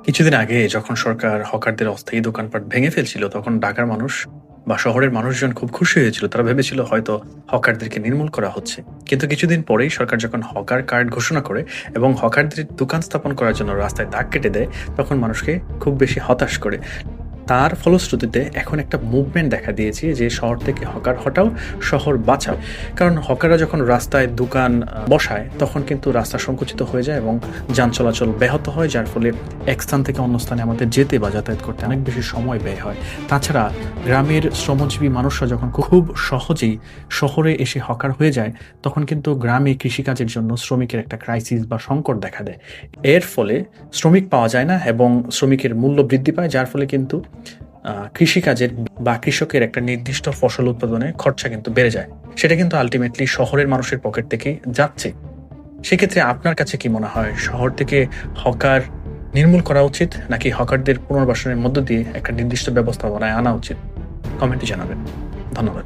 কিছুদিন আগে যখন সরকার হকারদের অস্থায়ী দোকানপাট ভেঙে ফেলছিল, তখন ঢাকার মানুষ বা শহরের মানুষজন খুব খুশি হয়েছিল। তারা ভেবেছিল হয়তো হকারদেরকে নির্মূল করা হচ্ছে। কিন্তু কিছুদিন পরেই সরকার যখন হকার কার্ড ঘোষণা করে এবং হকারদের দোকান স্থাপন করার জন্য রাস্তায় দাগ কেটে দেয়, তখন মানুষকে খুব বেশি হতাশ করে। তার ফলশ্রুতিতে এখন একটা মুভমেন্ট দেখা দিয়েছে যে শহর থেকে হকার হটাও, শহর বাঁচাও। কারণ হকাররা যখন রাস্তায় দোকান বসায়, তখন কিন্তু রাস্তা সংকুচিত হয়ে যায় এবং যান চলাচল ব্যাহত হয়, যার ফলে এক স্থান থেকে অন্য স্থানে আমাদের যেতে বা যাতায়াত করতে অনেক বেশি সময় ব্যয় হয়। তাছাড়া গ্রামের শ্রমজীবী মানুষরা যখন খুব সহজেই শহরে এসে হকার হয়ে যায়, তখন কিন্তু গ্রামে কৃষিকাজের জন্য শ্রমিকের একটা ক্রাইসিস বা সংকট দেখা দেয়। এর ফলে শ্রমিক পাওয়া যায় না এবং শ্রমিকের মূল্য বৃদ্ধি পায়, যার ফলে কিন্তু কৃষিকাজের বা কৃষকের একটা নির্দিষ্ট ফসল উৎপাদনে খরচা কিন্তু বেড়ে যায়। সেটা কিন্তু আলটিমেটলি শহরের মানুষের পকেট থেকে যাচ্ছে। সেক্ষেত্রে আপনার কাছে কি মনে হয়, শহর থেকে হকার নির্মূল করা উচিত নাকি হকারদের পুনর্বাসনের মধ্য দিয়ে একটা নির্দিষ্ট ব্যবস্থাপনায় আনা উচিত? কমেন্টে জানাবেন। ধন্যবাদ।